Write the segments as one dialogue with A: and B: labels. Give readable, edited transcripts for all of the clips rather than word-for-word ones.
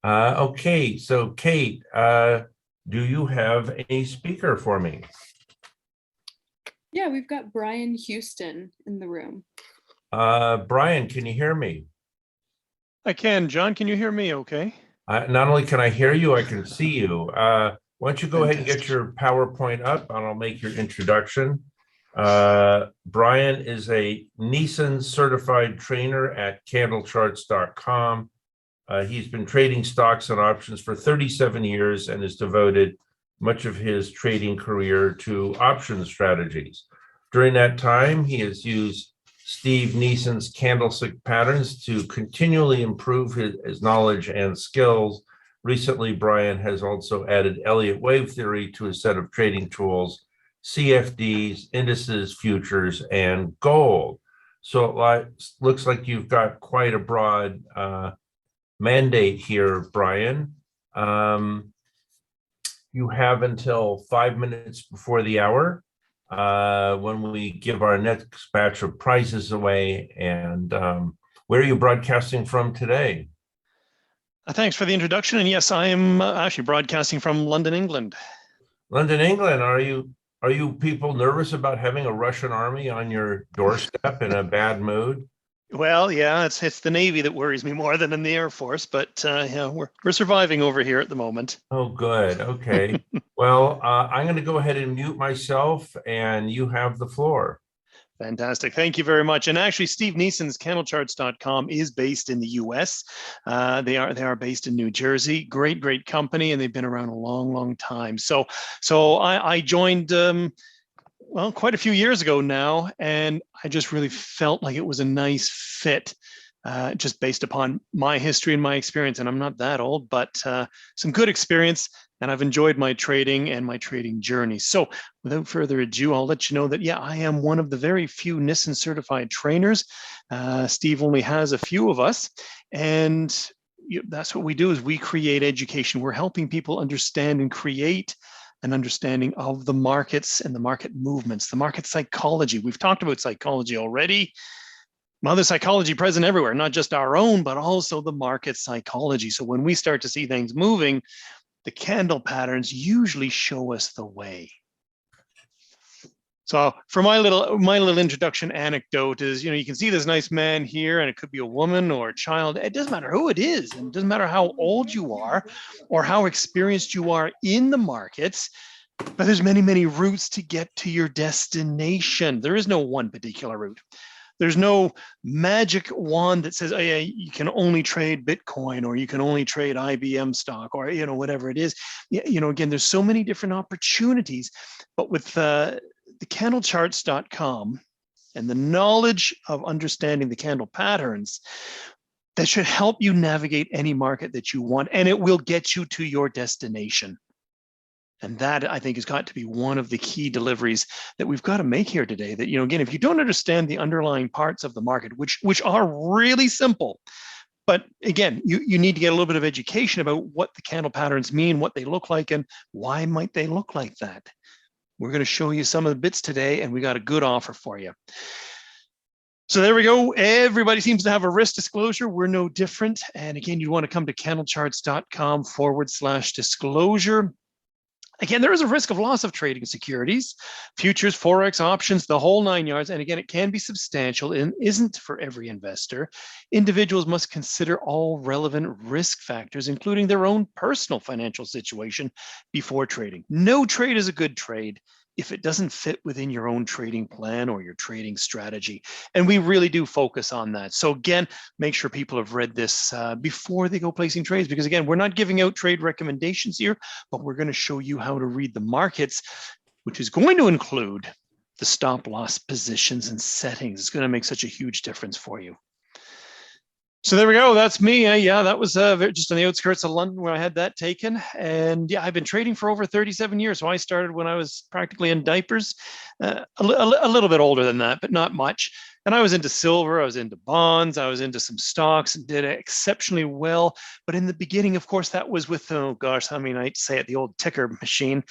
A: Okay, so Kate, do you have a speaker for me?
B: Yeah, we've got Brian Houston in the room.
A: Brian, can you hear me?
C: I can. John, can you hear me okay?
A: Not only can I hear you, I can see you. Why don't you go ahead and get
C: Fantastic.
A: your PowerPoint up and I'll make your introduction. Brian is a Nison certified trainer at CandleCharts.com. He's been trading stocks and options for 37 years and has devoted much of his trading career to option strategies. During that time, he has used Steve Nison's candlestick patterns to continually improve his knowledge and skills. Recently, Brian has also added Elliott wave theory to his set of trading tools, CFDs, indices, futures, and gold. So it looks like you've got quite a broad mandate here, Brian. You have until 5 minutes before the hour when we give our next batch of prizes away. And where are you broadcasting from today?
C: Thanks for the introduction. And yes, I am actually broadcasting from London, England.
A: London, England. Are you people nervous about having a Russian army on your doorstep in a bad mood?
C: Well, yeah, it's the Navy that worries me more than in the Air Force, but yeah, we're surviving over here at the moment.
A: Oh, good. Okay. Well, I'm going to go ahead and mute myself, and you have the floor.
C: Fantastic. Thank you very much. And actually, Steve Nison's CandleCharts.com is based in the US. They are based in New Jersey. Great company, and they've been around a long time. So I joined well, quite a few years ago now, and I just really felt like it was a nice fit, just based upon my history and my experience. And I'm not that old, but some good experience, and I've enjoyed my trading and my trading journey. So without further ado, I'll let you know that, yeah, I am one of the very few Nison certified trainers. Steve only has a few of us, and that's what we do, is we create education. We're helping people understand and create an understanding of the markets and the market movements, the market psychology. We've talked about psychology already. Well, there's psychology present everywhere, not just our own, but also the market psychology. So when we start to see things moving, the candle patterns usually show us the way. So for my little introduction anecdote is, you can see this nice man here, and it could be a woman or a child. It doesn't matter who it is, and it doesn't matter how old you are or how experienced you are in the markets, but there's many routes to get to your destination. There is no one particular route. There's no magic wand that says, oh yeah, you can only trade Bitcoin, or you can only trade IBM stock, or whatever it is. Again, there's so many different opportunities, but with the CandleCharts.com and the knowledge of understanding the candle patterns, that should help you navigate any market that you want, and it will get you to your destination. And that, I think, has got to be one of the key deliveries that we've got to make here today. That, again, if you don't understand the underlying parts of the market, which are really simple, but again, you need to get a little bit of education about what the candle patterns mean, what they look like, and why might they look like that. We're going to show you some of the bits today, and we got a good offer for you. So there we go. Everybody seems to have a risk disclosure. We're no different. And again, you want to come to candlecharts.com/disclosure. Again, there is a risk of loss of trading securities, futures, Forex, options, the whole 9 yards. And again, it can be substantial and isn't for every investor. Individuals must consider all relevant risk factors, including their own personal financial situation, before trading. No trade is a good trade if it doesn't fit within your own trading plan or your trading strategy. And we really do focus on that. So again, make sure people have read this before they go placing trades, because again, we're not giving out trade recommendations here, but we're going to show you how to read the markets, which is going to include the stop loss positions and settings. It's going to make such a huge difference for you. So there we go. That's me. Yeah, that was just on the outskirts of London where I had that taken. And yeah, I've been trading for over 37 years. So I started when I was practically in diapers, a little bit older than that, but not much. And I was into silver, I was into bonds, I was into some stocks, and did exceptionally well. But in the beginning, of course, that was with, oh gosh, I mean, I'd say it, the old ticker machine.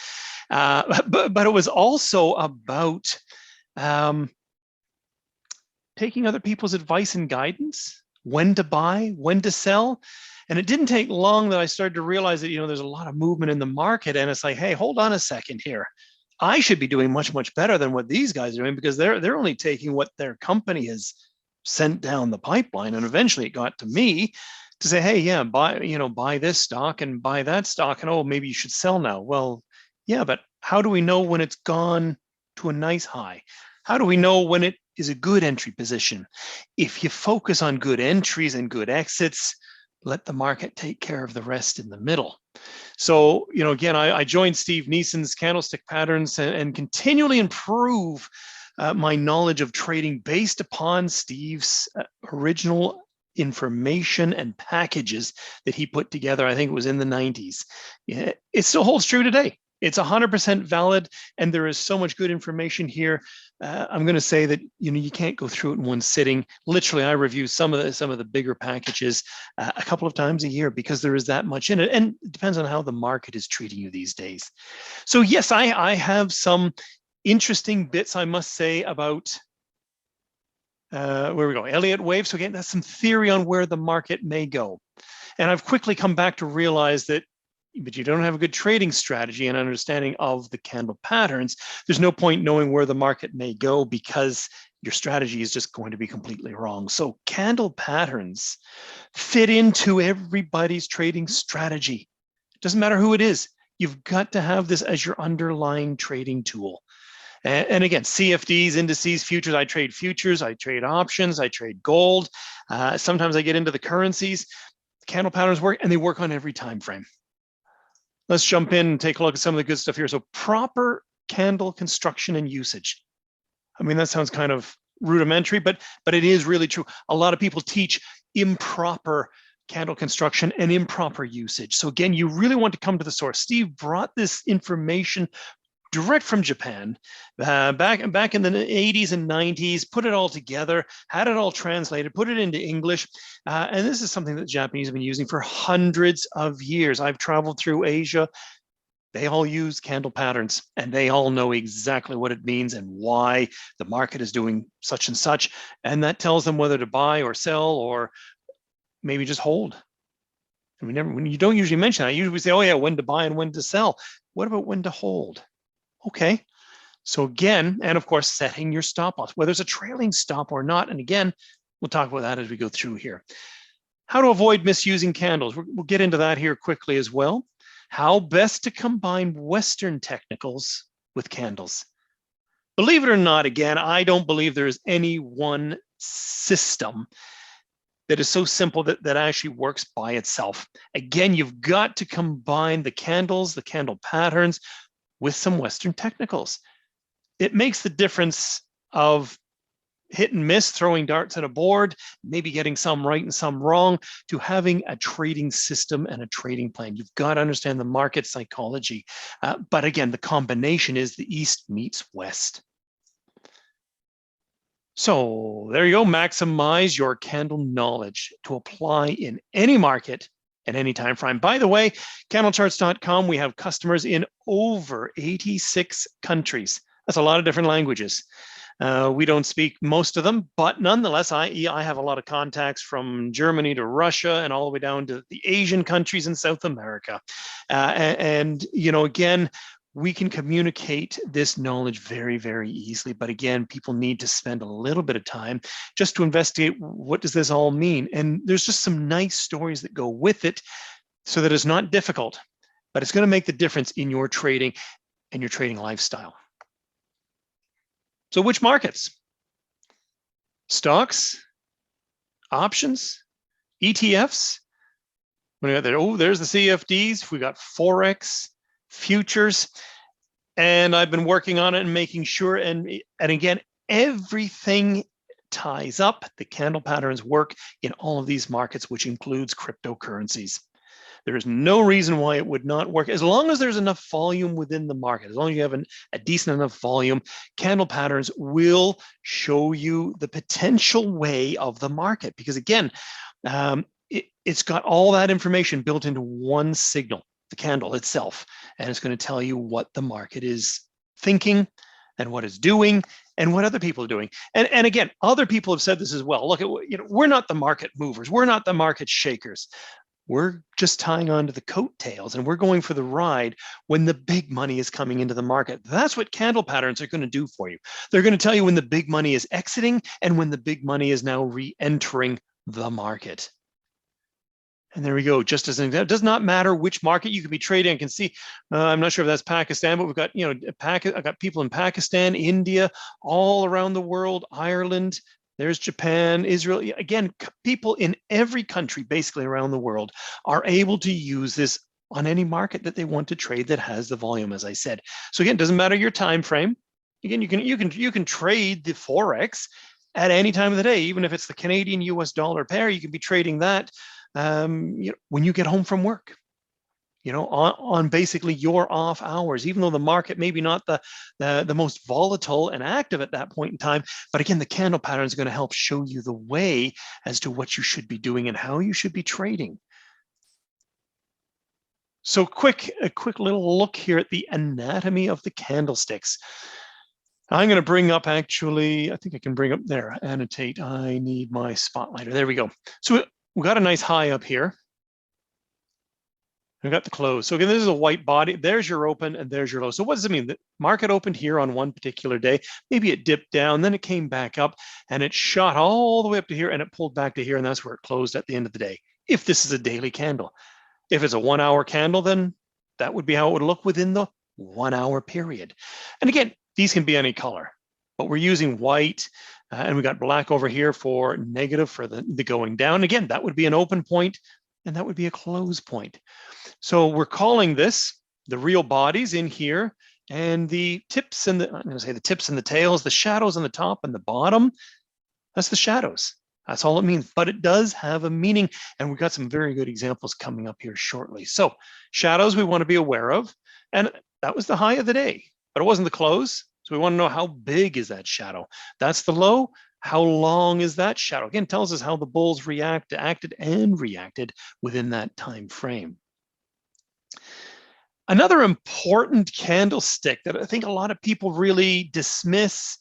C: But it was also about taking other people's advice and guidance, when to buy, when to sell. And it didn't take long that I started to realize that, there's a lot of movement in the market, and it's like, hey, hold on a second here. I should be doing much, much better than what these guys are doing, because they're only taking what their company has sent down the pipeline. And eventually it got to me to say, hey, yeah, buy this stock and buy that stock, and oh, maybe you should sell now. Well, yeah, but how do we know when it's gone to a nice high? How do we know when it is a good entry position? If you focus on good entries and good exits, let the market take care of the rest in the middle. So, again, I joined Steve Nison's candlestick patterns and continually improve my knowledge of trading based upon Steve's original information and packages that he put together. I think it was in the 90s. It still holds true today. It's 100% valid, and there is so much good information here. I'm going to say that you can't go through it in one sitting. Literally, I review some of the bigger packages a couple of times a year, because there is that much in it, and it depends on how the market is treating you these days. So yes, I have some interesting bits, I must say, about where we go, Elliott wave. So again, that's some theory on where the market may go, and I've quickly come back to realize that. But you don't have a good trading strategy and understanding of the candle patterns, there's no point knowing where the market may go, because your strategy is just going to be completely wrong. So candle patterns fit into everybody's trading strategy. It doesn't matter who it is. You've got to have this as your underlying trading tool. And again, CFDs, indices, futures, I trade options, I trade gold. Sometimes I get into the currencies. The candle patterns work, and they work on every time frame. Let's jump in and take a look at some of the good stuff here. So proper candle construction and usage. I mean, that sounds kind of rudimentary, but it is really true. A lot of people teach improper candle construction and improper usage. So again, you really want to come to the source. Steve brought this information direct from Japan, back in the 80s and 90s, put it all together, had it all translated, put it into English. And this is something that the Japanese have been using for hundreds of years. I've traveled through Asia. They all use candle patterns, and they all know exactly what it means and why the market is doing such and such. And that tells them whether to buy or sell, or maybe just hold. And when you don't usually mention that, I usually say, oh yeah, when to buy and when to sell. What about when to hold? Okay, so again, and of course, setting your stop loss, whether it's a trailing stop or not. And again, we'll talk about that as we go through here. How to avoid misusing candles. We'll get into that here quickly as well. How best to combine Western technicals with candles. Believe it or not, again, I don't believe there is any one system that is so simple that actually works by itself. Again, you've got to combine the candles, the candle patterns, with some Western technicals. It makes the difference of hit and miss, throwing darts at a board, maybe getting some right and some wrong, to having a trading system and a trading plan. You've got to understand the market psychology. But again, the combination is the East meets West. So there you go, maximize your candle knowledge to apply in any market at any time frame. By the way, CandleCharts.com, we have customers in over 86 countries. That's a lot of different languages. We don't speak most of them, but nonetheless, I have a lot of contacts from Germany to Russia and all the way down to the Asian countries in South America. And again, we can communicate this knowledge very, very easily. But again, people need to spend a little bit of time just to investigate, what does this all mean? And there's just some nice stories that go with it, so that it's not difficult, but it's going to make the difference in your trading and your trading lifestyle. So which markets? Stocks, options, ETFs. What do we got there? Oh, there's the CFDs. We got Forex, futures, and I've been working on it and making sure, and again, everything ties up. The candle patterns work in all of these markets, which includes cryptocurrencies. There is no reason why it would not work, as long as there's enough volume within the market. As long as you have a decent enough volume, candle patterns will show you the potential way of the market, because again, it's got all that information built into one signal, the candle itself, and it's going to tell you what the market is thinking and what it's doing and what other people are doing. And again, other people have said this as well. Look, we're not the market movers. We're not the market shakers. we're just tying on to the coattails and we're going for the ride when the big money is coming into the market. That's what candle patterns are going to do for you. They're going to tell you when the big money is exiting and when the big money is now re-entering the market. And there we go. Just as an example, it does not matter which market you could be trading. I can see, I'm not sure if that's Pakistan, but we've got, I got people in Pakistan, India, all around the world, Ireland. There's Japan, Israel. Again, people in every country, basically around the world, are able to use this on any market that they want to trade that has the volume, as I said. So again, it doesn't matter your time frame. Again, you can trade the forex at any time of the day, even if it's the Canadian US dollar pair. You can be trading that when you get home from work. On basically your off hours, even though the market maybe not the most volatile and active at that point in time. But again, the candle pattern is going to help show you the way as to what you should be doing and how you should be trading. So a quick little look here at the anatomy of the candlesticks. I'm going to bring up actually, I think I can bring up there, annotate. I need my spotlighter. There we go. So we got a nice high up here. We've got the close. So again, this is a white body. There's your open and there's your low. So what does it mean? The market opened here on one particular day. Maybe it dipped down, then it came back up and it shot all the way up to here and it pulled back to here. And that's where it closed at the end of the day. If this is a daily candle, if it's a 1 hour candle, then that would be how it would look within the 1 hour period. And again, these can be any color, but we're using white and we got black over here for negative for the going down. Again, that would be an open point and that would be a close point. So we're calling this the real bodies in here and the tips and I'm going to say the tips and the tails, the shadows on the top and the bottom. That's the shadows. That's all it means, but it does have a meaning. And we've got some very good examples coming up here shortly. So shadows we want to be aware of. And that was the high of the day, but it wasn't the close. So we want to know how big is that shadow. That's the low. How long is that shadow? Again, tells us how the bulls acted and reacted within that time frame. Another important candlestick that I think a lot of people really dismiss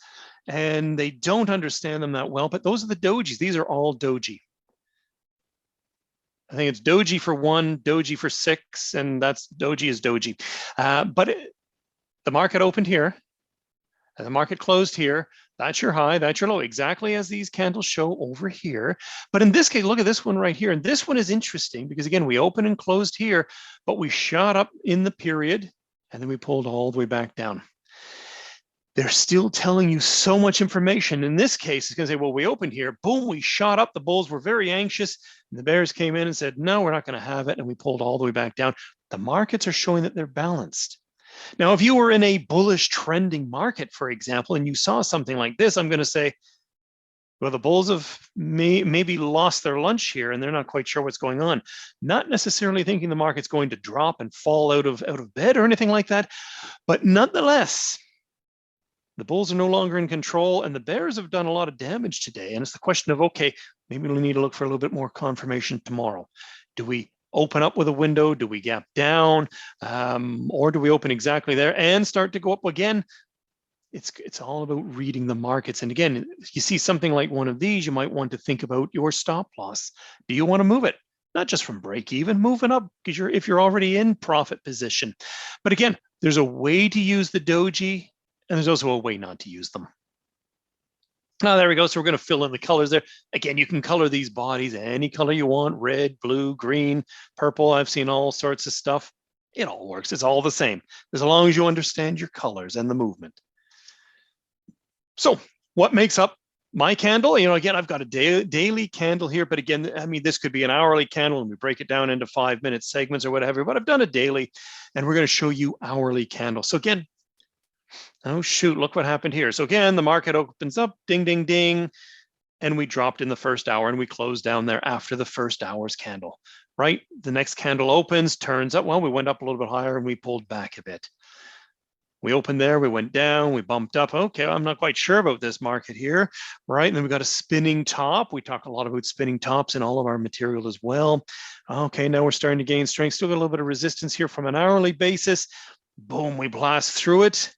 C: and they don't understand them that well, but those are the dojis. These are all doji. I think it's doji for 1, doji for 6, and that's doji is doji. The market opened here, and the market closed here. That's your high, that's your low, exactly as these candles show over here. But in this case, look at this one right here. And this one is interesting because again, we opened and closed here, but we shot up in the period and then we pulled all the way back down. They're still telling you so much information. In this case, it's going to say, well, we opened here, boom, we shot up. The bulls were very anxious. And the bears came in and said, no, we're not going to have it. And we pulled all the way back down. The markets are showing that they're balanced. Now, if you were in a bullish trending market, for example, and you saw something like this, I'm going to say, well, the bulls have maybe lost their lunch here and they're not quite sure what's going on. Not necessarily thinking the market's going to drop and fall out of bed or anything like that. But nonetheless, the bulls are no longer in control and the bears have done a lot of damage today. And it's the question of, okay, maybe we need to look for a little bit more confirmation tomorrow. Do we open up with a window? Do we gap down? Or do we open exactly there and start to go up again? It's all about reading the markets. And again, if you see something like one of these, you might want to think about your stop loss. Do you want to move it? Not just from break even, moving up because if you're already in profit position. But again, there's a way to use the doji and there's also a way not to use them. Now, there we go. So we're going to fill in the colors there. Again, you can color these bodies any color you want, red, blue, green, purple. I've seen all sorts of stuff. It all works. It's all the same, as long as you understand your colors and the movement. So what makes up my candle? Again, I've got a daily candle here, but again, I mean, this could be an hourly candle and we break it down into 5-minute segments or whatever, but I've done a daily and we're going to show you hourly candles. So again, oh, shoot, look what happened here. So again, the market opens up, ding, ding, ding, and we dropped in the first hour and we closed down there after the first hour's candle, right? The next candle opens, turns up. Well, we went up a little bit higher and we pulled back a bit. We opened there, we went down, we bumped up. Okay, I'm not quite sure about this market here, right? And then we got a spinning top. We talk a lot about spinning tops in all of our material as well. Okay, now we're starting to gain strength. Still got a little bit of resistance here from an hourly basis. Boom, we blast through it.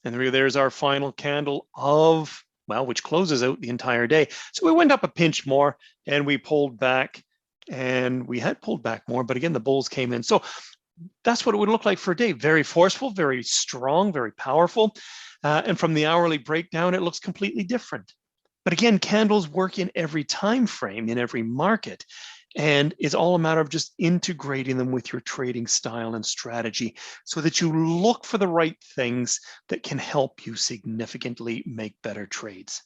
C: And there's our final candle of, well, which closes out the entire day. So we went up a pinch more and we pulled back And we had pulled back more, but again, the bulls came in. So that's what it would look like for a day. Very forceful, very strong, very powerful. And from the hourly breakdown, it looks completely different. But again, candles work in every time frame, in every market. And it's all a matter of just integrating them with your trading style and strategy so that you look for the right things that can help you significantly make better trades.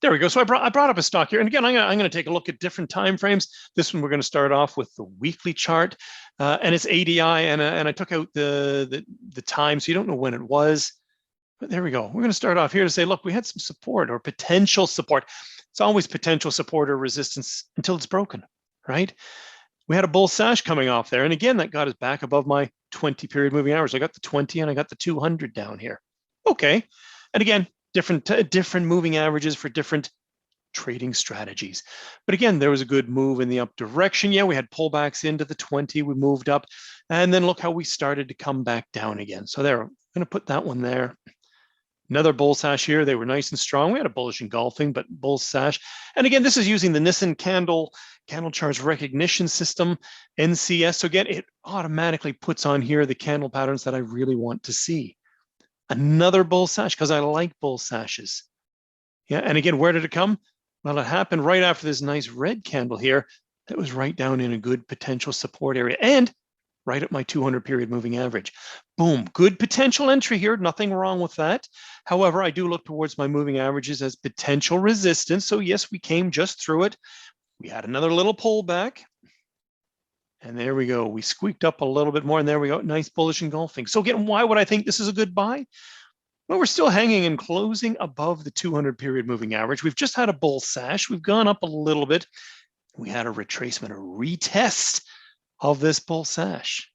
C: There we go. So I brought up a stock here. And again, I'm going to take a look at different time frames. This one, we're going to start off with the weekly chart. And it's ADI. And I took out the time, so you don't know when it was. But there we go. We're going to start off here to say, look, we had some support or potential support. It's always potential support or resistance until it's broken, right? We had a bull sash coming off there. And again, that got us back above my 20-period moving average. I got the 20 and I got the 200 down here. Okay. And again, different moving averages for different trading strategies. But again, there was a good move in the up direction. Yeah, we had pullbacks into the 20. We moved up. And then look how we started to come back down again. So there, I'm going to put that one there. Another bull sash here. They were nice and strong. We had a bullish engulfing, but bull sash. And again, this is using the Nison CandleCharts recognition system, NCS. So again, it automatically puts on here the candle patterns that I really want to see. Another bull sash, because I like bull sashes. Yeah, and again, where did it come? Well, it happened right after this nice red candle here that was right down in a good potential support area and right at my 200-period moving average. Boom, good potential entry here, nothing wrong with that. However, I do look towards my moving averages as potential resistance. So yes, we came just through it. We had another little pullback. And there we go. We squeaked up a little bit more, and there we go. Nice bullish engulfing. So again, why would I think this is a good buy? Well, we're still hanging and closing above the 200-period moving average. We've just had a bull sash. We've gone up a little bit. We had a retracement, a retest of this bull sash.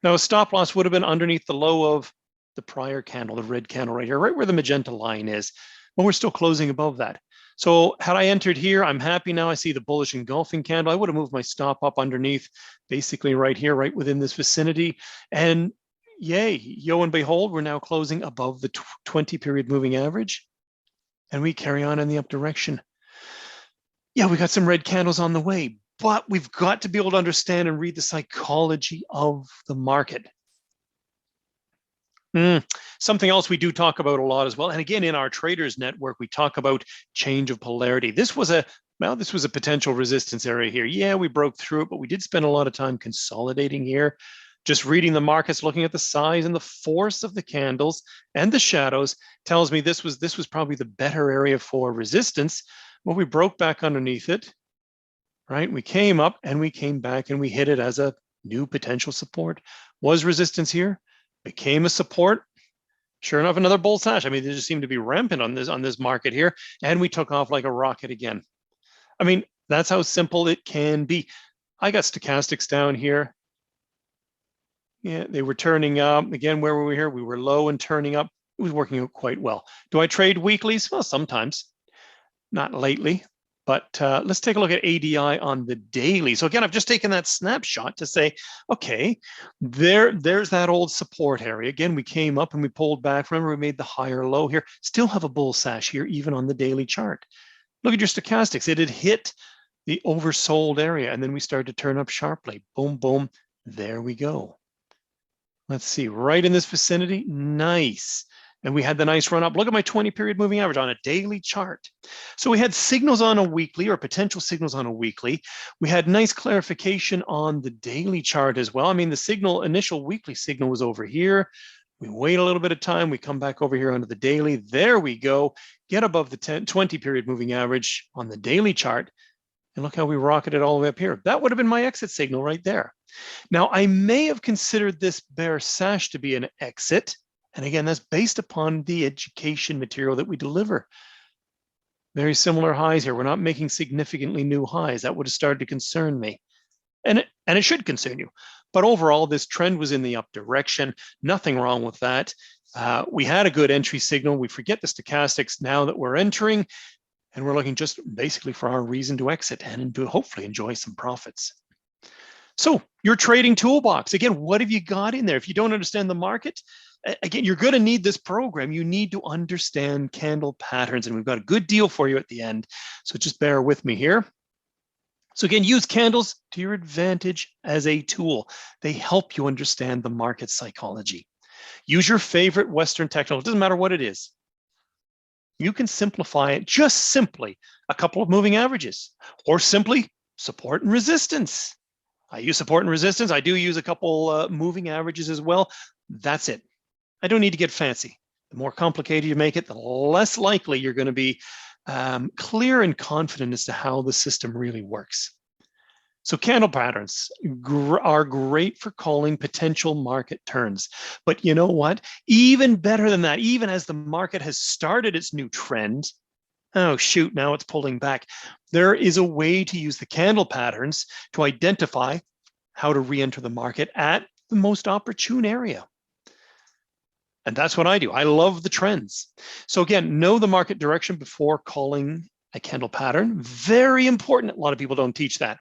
C: Now, a stop loss would have been underneath the low of the prior candle, the red candle right here, right where the magenta line is. But we're still closing above that. So had I entered here, I'm happy now. I see the bullish engulfing candle. I would have moved my stop up underneath, basically right here, right within this vicinity. And yay, yo and behold, we're now closing above the 20-period moving average. And we carry on in the up direction. Yeah, we got some red candles on the way, but we've got to be able to understand and read the psychology of the market. Something else we do talk about a lot as well. And again, in our traders network, we talk about change of polarity. This was a potential resistance area here. Yeah, we broke through it, but we did spend a lot of time consolidating here, just reading the markets, looking at the size and the force of the candles and the shadows tells me this was probably the better area for resistance. Well, we broke back underneath it, right? We came up and we came back and we hit it as a new potential support. Was resistance here? Became a support. Sure enough, another bull sash. I mean, they just seem to be rampant on this market here, and we took off like a rocket again. I mean, that's how simple it can be. I got stochastics down here. Yeah, they were turning up again. Where were we here? We were low and turning up. It was working out quite well. Do I trade weeklies? Well, sometimes, not lately. But let's take a look at ADI on the daily. So again, I've just taken that snapshot to say, okay, there's that old support area. Again, we came up and we pulled back. Remember, we made the higher low here. Still have a bull sash here, even on the daily chart. Look at your stochastics. It had hit the oversold area, and then we started to turn up sharply. Boom, boom. There we go. Let's see, right in this vicinity. Nice. And we had the nice run up. Look at my 20-period moving average on a daily chart. So we had signals on a weekly or potential signals on a weekly. We had nice clarification on the daily chart as well. I mean, the initial weekly signal was over here. We wait a little bit of time. We come back over here onto the daily. There we go. Get above the 20-period moving average on the daily chart. And look how we rocketed all the way up here. That would have been my exit signal right there. Now, I may have considered this bear sash to be an exit. And again, that's based upon the education material that we deliver. Very similar highs here. We're not making significantly new highs. That would have started to concern me. And it should concern you. But overall, this trend was in the up direction. Nothing wrong with that. We had a good entry signal. We forget the stochastics now that we're entering. And we're looking just basically for our reason to exit and to hopefully enjoy some profits. So your trading toolbox, again, what have you got in there? If you don't understand the market, Again, you're going to need this program. You need to understand candle patterns, and we've got a good deal for you at the end. So just bear with me here. So again, use candles to your advantage as a tool. They help you understand the market psychology. Use your favorite Western technical. It doesn't matter what it is. You can simplify it just simply a couple of moving averages, or simply support and resistance. I use support and resistance. I do use a couple moving averages as well. That's it. I don't need to get fancy. The more complicated you make it, the less likely you're going to be clear and confident as to how the system really works. So candle patterns are great for calling potential market turns. But you know what? Even better than that, even as the market has started its new trend, oh shoot, now it's pulling back. There is a way to use the candle patterns to identify how to re-enter the market at the most opportune area. And that's what I do. I love the trends. So again, know the market direction before calling a candle pattern. Very important. A lot of people don't teach that.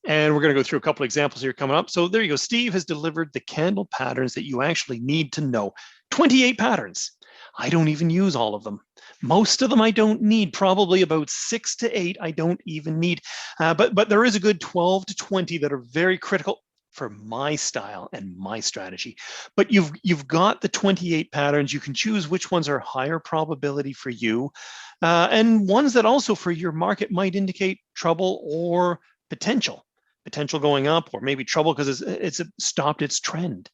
C: And we're going to go through a couple examples here coming up. So there you go. Steve has delivered the candle patterns that you actually need to know. 28 patterns. I don't even use all of them. Most of them I don't need. Probably about 6 to 8 I don't even need. But there is a good 12 to 20 that are very critical for my style and my strategy. But you've got the 28 patterns. You can choose which ones are higher probability for you, and ones that also for your market might indicate trouble or potential going up, or maybe trouble because it's stopped its trend.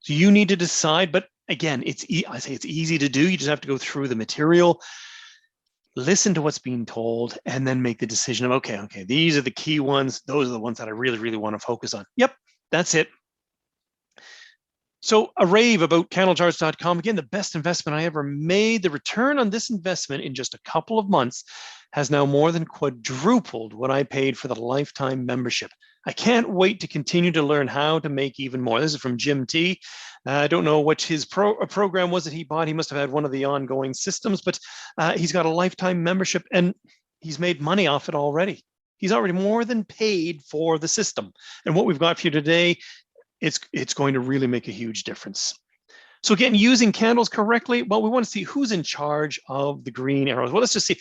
C: So you need to decide. But again, I say it's easy to do. You just have to go through the material, listen to what's being told, and then make the decision of, okay, these are the key ones. Those are the ones that I really, really want to focus on. Yep, that's it. So a rave about CandleCharts.com. Again, the best investment I ever made. The return on this investment in just a couple of months has now more than quadrupled what I paid for the lifetime membership. I can't wait to continue to learn how to make even more. This is from Jim T. I don't know what his program was that he bought. He must have had one of the ongoing systems, but he's got a lifetime membership and he's made money off it already. He's already more than paid for the system. And what we've got for you today, it's going to really make a huge difference. So again, using candles correctly, well, we want to see who's in charge of the green arrows. Well, let's just see.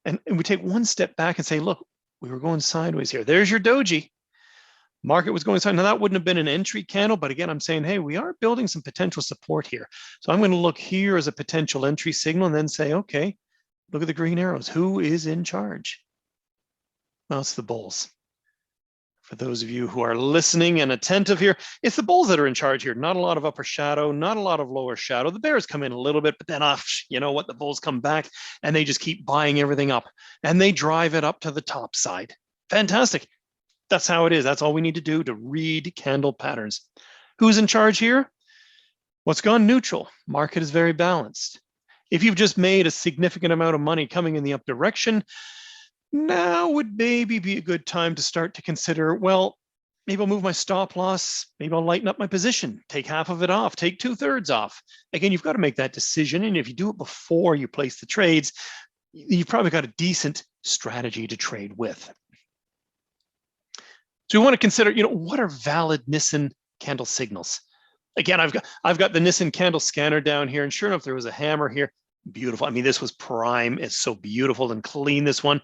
C: And we take one step back and say, look, we were going sideways here. There's your doji. Market was going sideways. Now that wouldn't have been an entry candle, but again, I'm saying, hey, we are building some potential support here. So I'm going to look here as a potential entry signal and then say, okay, look at the green arrows. Who is in charge? Well, it's the bulls. For those of you who are listening and attentive here, it's the bulls that are in charge here. Not a lot of upper shadow, not a lot of lower shadow. The bears come in a little bit, but then you know what? The bulls come back and they just keep buying everything up and they drive it up to the top side. Fantastic. That's how it is. That's all we need to do to read candle patterns. Who's in charge here? What's gone neutral? Market is very balanced. If you've just made a significant amount of money coming in the up direction, now would maybe be a good time to start to consider, well, maybe I'll move my stop loss. Maybe I'll lighten up my position, take half of it off, take 2/3 off. Again, you've got to make that decision. And if you do it before you place the trades, you've probably got a decent strategy to trade with. So we want to consider, what are valid Nison candle signals? Again, I've got the Nison candle scanner down here, and sure enough, there was a hammer here. Beautiful. I mean, this was prime. It's so beautiful and clean, this one.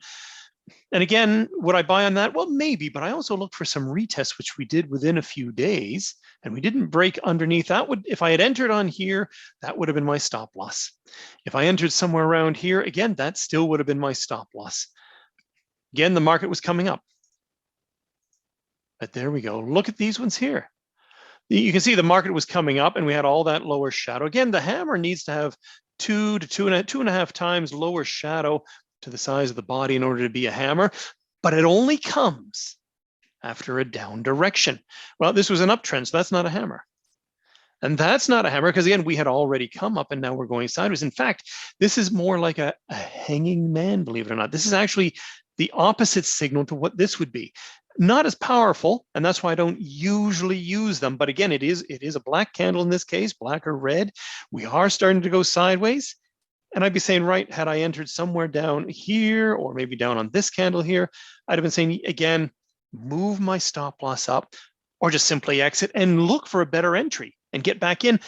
C: And again, would I buy on that? Well, maybe, but I also looked for some retests, which we did within a few days, and we didn't break underneath. That would, if I had entered on here, that would have been my stop loss. If I entered somewhere around here, again, that still would have been my stop loss. Again, the market was coming up. But there we go. Look at these ones here. You can see the market was coming up and we had all that lower shadow. Again, the hammer needs to have 2 to 2.5 times lower shadow to the size of the body in order to be a hammer, but it only comes after a down direction. Well, this was an uptrend, so that's not a hammer. And that's not a hammer because, again, we had already come up and now we're going sideways. In fact, this is more like a hanging man, believe it or not. This is actually the opposite signal to what this would be. Not as powerful, and that's why I don't usually use them. But again, it is a black candle in this case, black or red. We are starting to go sideways. And I'd be saying, right, had I entered somewhere down here or maybe down on this candle here, I'd have been saying, again, move my stop loss up or just simply exit and look for a better entry and get back in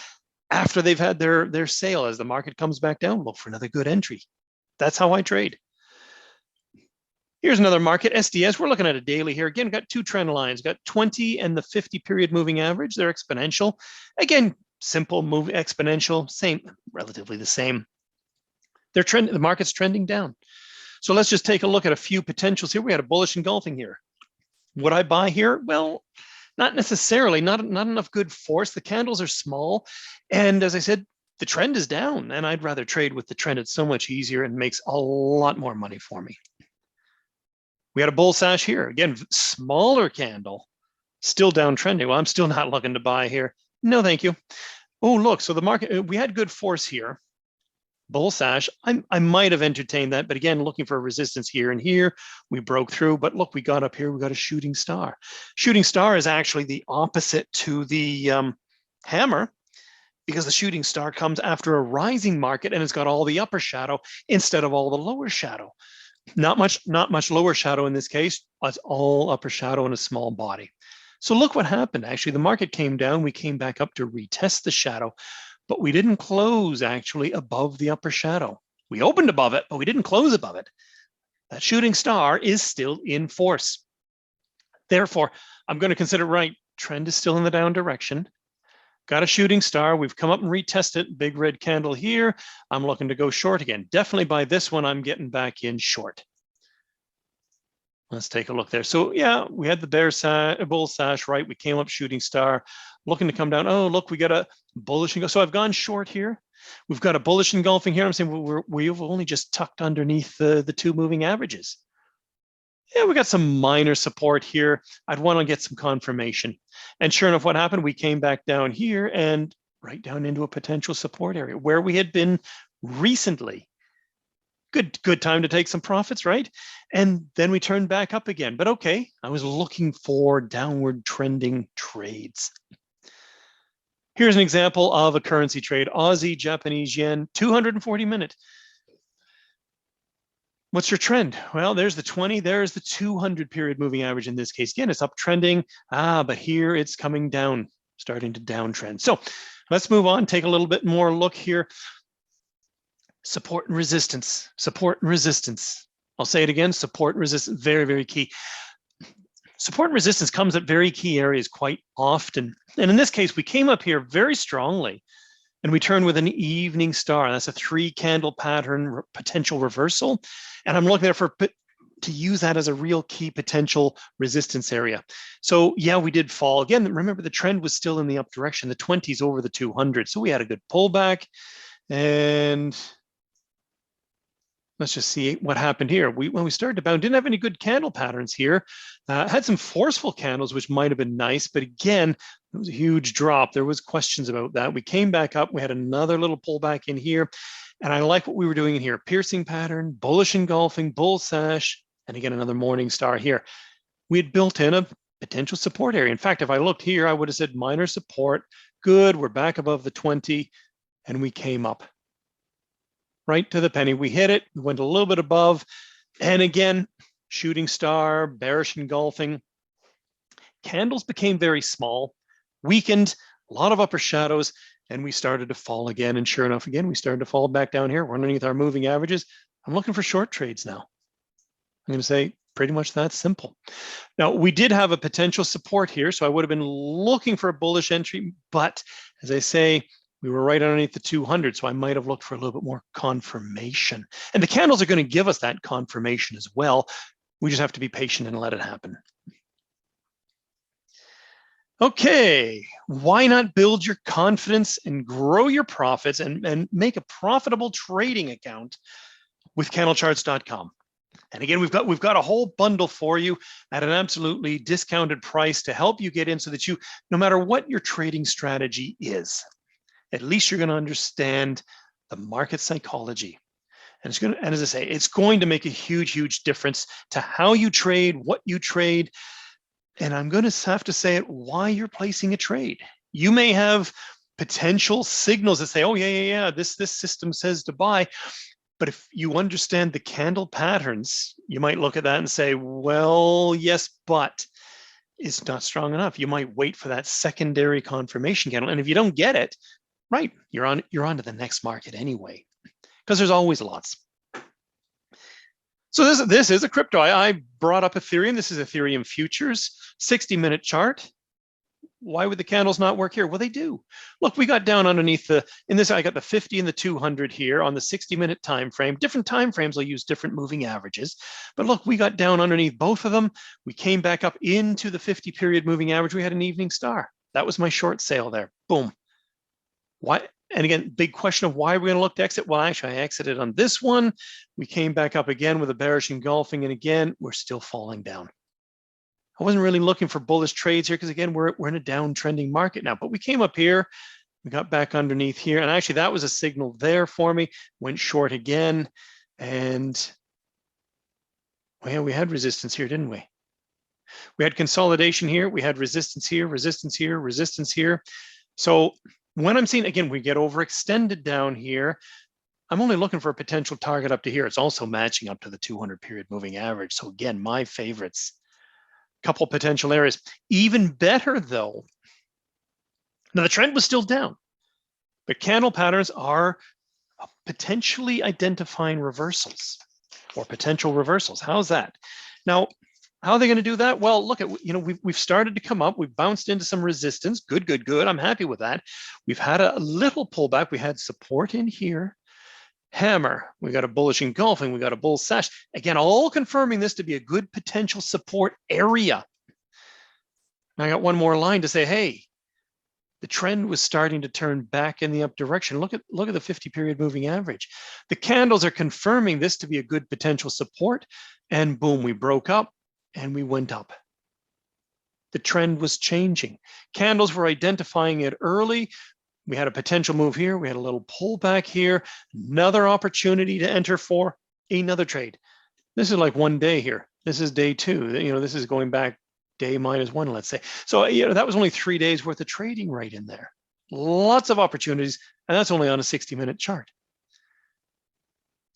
C: after they've had their sale. As the market comes back down, look for another good entry. That's how I trade. Here's another market, SDS. We're looking at a daily here. Again, got two trend lines, got 20 and the 50 period moving average. They're exponential. Again, simple move, exponential, same, relatively the same. They're trending, the market's trending down. So let's just take a look at a few potentials here. We had a bullish engulfing here. Would I buy here? Well, not necessarily, not enough good force. The candles are small. And as I said, the trend is down, and I'd rather trade with the trend. It's so much easier and makes a lot more money for me. We had a bull sash here. Again, smaller candle, still downtrending. Well, I'm still not looking to buy here. No, thank you. Oh, look, so the market, we had good force here. Bull sash, I might have entertained that, but again, looking for resistance here and here, we broke through. But look, we got up here, we got a shooting star. Shooting star is actually the opposite to the hammer, because the shooting star comes after a rising market and it's got all the upper shadow instead of all the lower shadow. Not much lower shadow in this case. It's all upper shadow in a small body. So look what happened. Actually, the market came down. We came back up to retest the shadow, but we didn't close actually above the upper shadow. We opened above it, but we didn't close above it. That shooting star is still in force. Therefore, I'm going to consider right. Trend is still in the down direction. Got a shooting star. We've come up and retested. Big red candle here. I'm looking to go short again. Definitely by this one, I'm getting back in short. Let's take a look there. So yeah, we had the bull sash, right? We came up shooting star, looking to come down. Oh, look, we got a bullish engulfing. So I've gone short here. We've got a bullish engulfing here. I'm saying we've only just tucked underneath the two moving averages. Yeah, we got some minor support here. I'd want to get some confirmation. And sure enough, what happened? We came back down here and right down into a potential support area where we had been recently. Good time to take some profits, right? And then we turned back up again. But okay, I was looking for downward trending trades. Here's an example of a currency trade, Aussie, Japanese yen, 240 minute. What's your trend? Well, there's the 20, there's the 200 period moving average in this case. Again, it's uptrending, but here it's coming down, starting to downtrend. So let's move on, take a little bit more look here. Support and resistance, support and resistance. I'll say it again, support and resistance, very, very key. Support and resistance comes at very key areas quite often. And in this case, we came up here very strongly and we turned with an evening star. That's a 3 candle pattern potential reversal. And I'm looking there to use that as a real key potential resistance area. So yeah, we did fall. Again, remember the trend was still in the up direction, the 20s over the 200. So we had a good pullback. And let's just see what happened here. When we started to bounce, didn't have any good candle patterns here. Had some forceful candles, which might have been nice. But again, it was a huge drop. There was questions about that. We came back up. We had another little pullback in here. And I like what we were doing in here. Piercing pattern, bullish engulfing, bull sash, and again, another morning star here. We had built in a potential support area. In fact, if I looked here, I would have said minor support. Good, we're back above the 20, and we came up right to the penny. We hit it, we went a little bit above, and again, shooting star, bearish engulfing. Candles became very small, weakened, a lot of upper shadows, and we started to fall again. And sure enough, again, we started to fall back down here. We're underneath our moving averages. I'm looking for short trades now. I'm going to say pretty much that simple. Now, we did have a potential support here, so I would have been looking for a bullish entry, but as I say, we were right underneath the 200, so I might have looked for a little bit more confirmation. And the candles are going to give us that confirmation as well. We just have to be patient and let it happen. Okay, why not build your confidence and grow your profits and make a profitable trading account with CandleCharts.com? And again, we've got a whole bundle for you at an absolutely discounted price to help you get in so that you, no matter what your trading strategy is, at least you're going to understand the market psychology. And it's going to, and as I say, it's going to make a huge, huge difference to how you trade, what you trade. And I'm going to have to say it, why you're placing a trade. You may have potential signals that say, oh, yeah, this system says to buy. But if you understand the candle patterns, you might look at that and say, well, yes, but it's not strong enough. You might wait for that secondary confirmation candle. And if you don't get it, Right, you're on to the next market anyway, because there's always lots. So this is a crypto. I brought up Ethereum. This is Ethereum futures, 60-minute chart. Why would the candles not work here? Well, they do. Look, we got down underneath in this, I got the 50 and the 200 here on the 60-minute time frame. Different time frames will use different moving averages. But look, we got down underneath both of them. We came back up into the 50-period moving average. We had an evening star. That was my short sale there. Boom. Why? And again, big question of why we're going to look to exit. Well, actually, I exited on this one. We came back up again with a bearish engulfing, and again, we're still falling down. I wasn't really looking for bullish trades here because again, we're in a downtrending market now, but we came up here, we got back underneath here, and actually that was a signal there for me, went short again, and well, we had resistance here, didn't we? We had consolidation here, we had resistance here, resistance here, resistance here. So when I'm seeing, again, we get overextended down here, I'm only looking for a potential target up to here. It's also matching up to the 200-period moving average. So again, my favorites. Couple potential areas. Even better though, now the trend was still down, but candle patterns are potentially identifying reversals or potential reversals. How's that? Now, how are they going to do that? Well, look at, we've started to come up. We've bounced into some resistance. Good, good, good. I'm happy with that. We've had a little pullback. We had support in here. Hammer, we got a bullish engulfing, we got a bull sash. Again, all confirming this to be a good potential support area. And I got one more line to say, hey, the trend was starting to turn back in the up direction. Look at the 50-period moving average. The candles are confirming this to be a good potential support, and boom, we broke up and we went up. The trend was changing. Candles were identifying it early. We had a potential move here. We had a little pullback here. Another opportunity to enter for another trade. This is like one day here. This is day two. This is going back day -1, let's say. So, that was only 3 days worth of trading right in there. Lots of opportunities, and that's only on a 60-minute chart.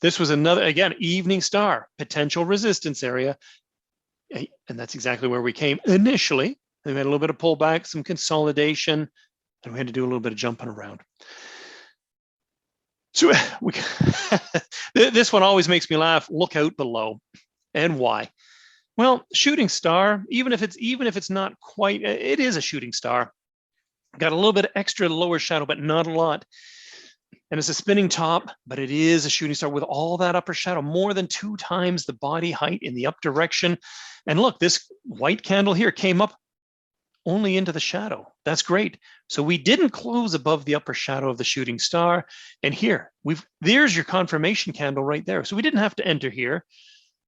C: This was another, again, evening star, potential resistance area. And that's exactly where we came initially. We had a little bit of pullback, some consolidation, and we had to do a little bit of jumping around. So this one always makes me laugh. Look out below. And why? Well, shooting star, even if it's not quite, it is a shooting star. Got a little bit of extra lower shadow, but not a lot. And it's a spinning top, but it is a shooting star with all that upper shadow, more than 2 times the body height in the up direction. And look, this white candle here came up only into the shadow. That's great. So we didn't close above the upper shadow of the shooting star. And here, there's your confirmation candle right there. So we didn't have to enter here.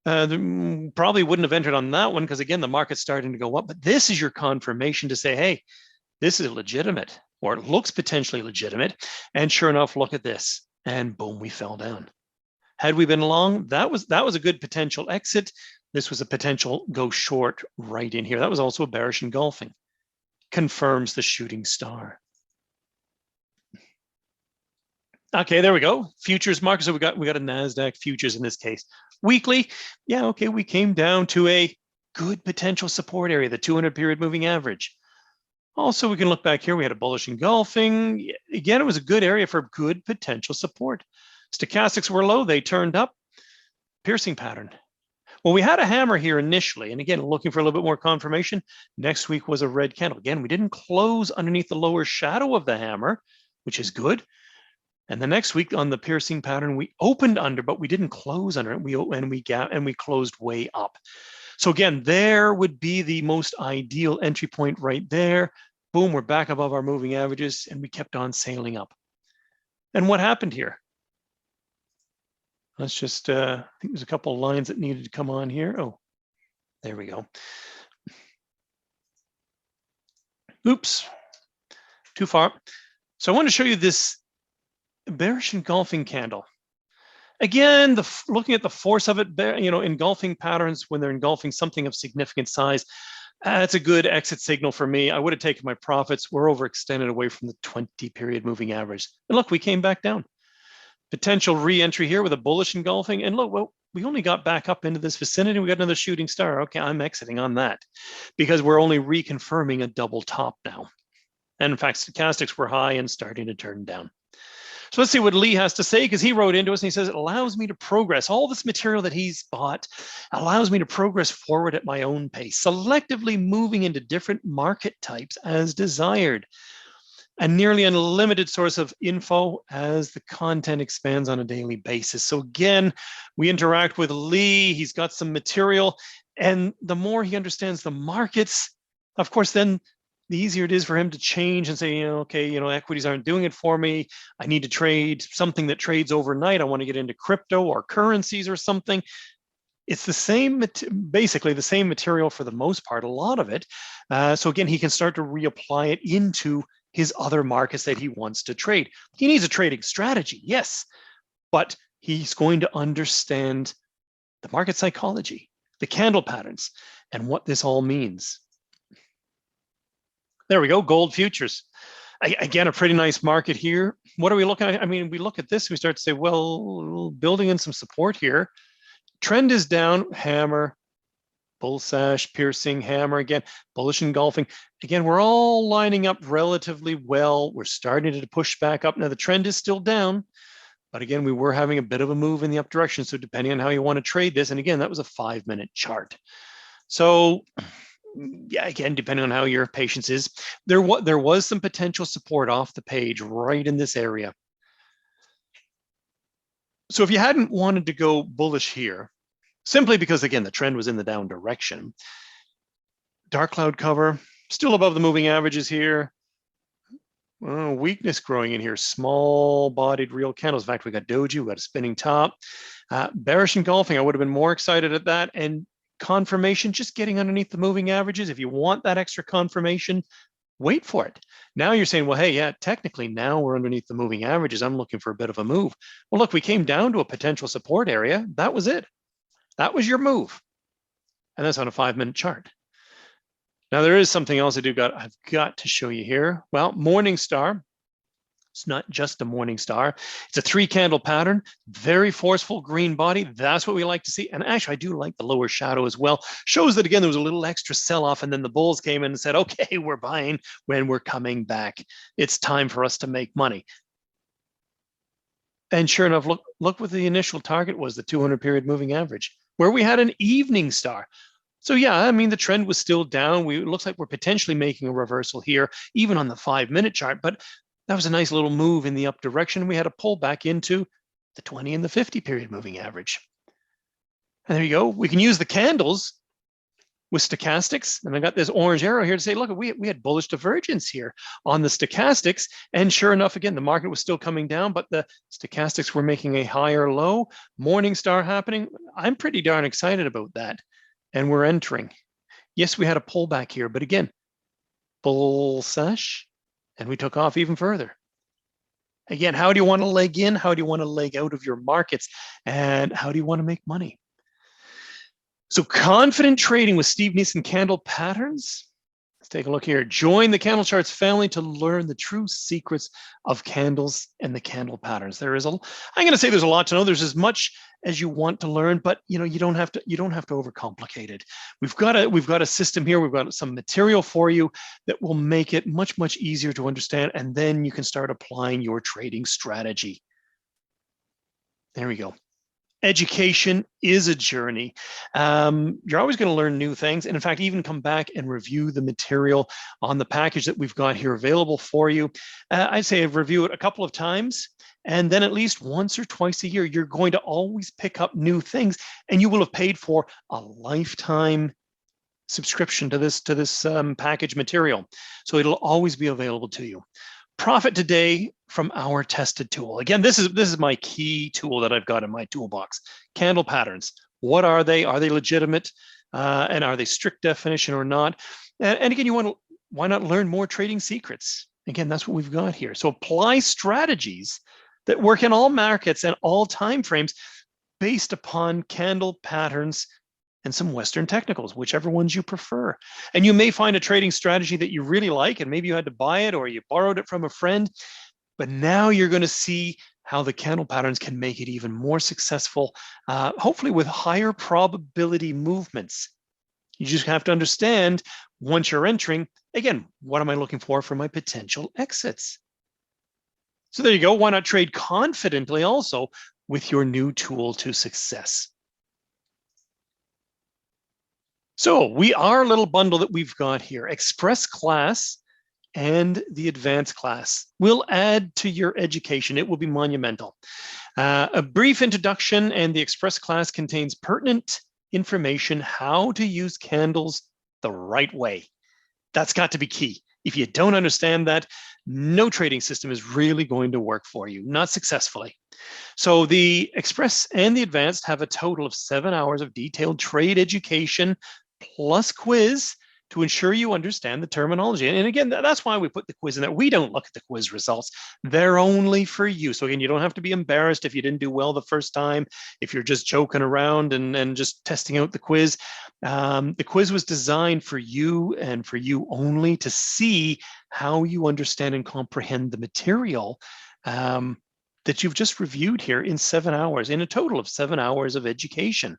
C: Probably wouldn't have entered on that one because again, the market's starting to go up, but this is your confirmation to say, hey, this is legitimate, or it looks potentially legitimate. And sure enough, look at this. And boom, we fell down. Had we been long, that was a good potential exit. This was a potential go short right in here. That was also a bearish engulfing. Confirms the shooting star. Okay, there we go. Futures market. So we got a NASDAQ futures in this case. Weekly, yeah, okay, we came down to a good potential support area, the 200-period moving average. Also, we can look back here. We had a bullish engulfing. Again, it was a good area for good potential support. Stochastics were low. They turned up. Piercing pattern. Well, we had a hammer here initially, and again, looking for a little bit more confirmation. Next week was a red candle. Again, we didn't close underneath the lower shadow of the hammer, which is good. And the next week on the piercing pattern, we opened under, but we didn't close under it. We closed way up. So again, there would be the most ideal entry point right there. Boom, we're back above our moving averages, and we kept on sailing up. And what happened here? Let's just, I think there's a couple of lines that needed to come on here. Oh, there we go. Oops, too far. So I want to show you this bearish engulfing candle. Again, looking at the force of it, engulfing patterns when they're engulfing something of significant size, that's a good exit signal for me. I would have taken my profits. We're overextended away from the 20-period moving average. And look, we came back down. Potential re-entry here with a bullish engulfing. And look, well, we only got back up into this vicinity. We got another shooting star. Okay, I'm exiting on that because we're only reconfirming a double top now. And in fact, stochastics were high and starting to turn down. So let's see what Lee has to say, because he wrote into us and he says, it allows me to progress. All this material that he's bought allows me to progress forward at my own pace, selectively moving into different market types as desired. A nearly unlimited source of info as the content expands on a daily basis. So again, we interact with Lee, he's got some material, and the more he understands the markets, of course, then the easier it is for him to change and say, okay, equities aren't doing it for me. I need to trade something that trades overnight. I want to get into crypto or currencies or something. It's the same, basically the same material for the most part, a lot of it. So again, he can start to reapply it into his other markets that he wants to trade. He needs a trading strategy, yes, but he's going to understand the market psychology, the candle patterns, and what this all means. There we go, gold futures. Again, a pretty nice market here. What are we looking at? I mean, we look at this, we start to say, well, building in some support here. Trend is down, hammer, bull sash, piercing, hammer again, bullish engulfing. Again, we're all lining up relatively well. We're starting to push back up. Now the trend is still down, but again, we were having a bit of a move in the up direction. So depending on how you want to trade this, and again, that was a 5-minute chart. So yeah, again, depending on how your patience is, there was some potential support off the page right in this area. So if you hadn't wanted to go bullish here, simply because, again, the trend was in the down direction, dark cloud cover, still above the moving averages here. Weakness growing in here, small bodied real candles. In fact, we got doji, we got a spinning top. Bearish engulfing, I would have been more excited at that. And confirmation, just getting underneath the moving averages. If you want that extra confirmation, wait for it. Now you're saying, well, hey, yeah, technically now we're underneath the moving averages. I'm looking for a bit of a move. Well, look, we came down to a potential support area. That was it. That was your move. And that's on a 5-minute chart. Now there is something else I've got to show you here. Well, morning star. It's not just a morning star. It's a 3-candle pattern, very forceful green body. That's what we like to see. And actually, I do like the lower shadow as well. Shows that, again, there was a little extra sell-off, and then the bulls came in and said, okay, we're buying when we're coming back. It's time for us to make money. And sure enough, look what the initial target was, the 200-period moving average, where we had an evening star. So yeah, I mean, the trend was still down. It looks like we're potentially making a reversal here, even on the 5-minute chart, but that was a nice little move in the up direction. We had a pull back into the 20 and the 50-period moving average. And there you go. We can use the candles with stochastics. And I got this orange arrow here to say, look, we had bullish divergence here on the stochastics. And sure enough, again, the market was still coming down, but the stochastics were making a higher low. Morning star happening. I'm pretty darn excited about that. And we're entering. Yes, we had a pullback here, but again, bull sash, and we took off even further. Again, how do you want to leg in? How do you want to leg out of your markets? And how do you want to make money? So confident trading with Steve Nison candle patterns. Let's take a look here. Join the CandleCharts family to learn the true secrets of candles and the candle patterns. I'm going to say there's a lot to know. There's as much as you want to learn, but you don't have to overcomplicate it. We've got a system here. We've got some material for you that will make it much, much easier to understand. And then you can start applying your trading strategy. There we go. Education is a journey. You're always going to learn new things. And in fact, even come back and review the material on the package that we've got here available for you. I'd say review it a couple of times, and then at least once or twice a year, you're going to always pick up new things, and you will have paid for a lifetime subscription to this package material. So it'll always be available to you. Profit today from our tested tool. Again, this is my key tool that I've got in my toolbox. Candle patterns. What are they? Are they legitimate? And are they strict definition or not? And again, why not learn more trading secrets? Again, that's what we've got here. So apply strategies that work in all markets and all time frames based upon candle patterns and some Western technicals, whichever ones you prefer. And you may find a trading strategy that you really like, and maybe you had to buy it or you borrowed it from a friend, but now you're going to see how the candle patterns can make it even more successful, hopefully with higher probability movements. You just have to understand once you're entering, again, what am I looking for my potential exits? So there you go. Why not trade confidently also with your new tool to success? So our little bundle that we've got here, Express class and the advanced class, will add to your education. It will be monumental. A brief introduction, and the Express class contains pertinent information how to use candles the right way. That's got to be key. If you don't understand that, no trading system is really going to work for you, not successfully. So the Express and the Advanced have a total of 7 hours of detailed trade education plus quiz to ensure you understand the terminology. And again, that's why we put the quiz in there. We don't look at the quiz results. They're only for you. So again, you don't have to be embarrassed if you didn't do well the first time, if you're just joking around and just testing out the quiz. The quiz was designed for you and for you only to see how you understand and comprehend the material that you've just reviewed here in 7 hours, in a total of 7 hours of education.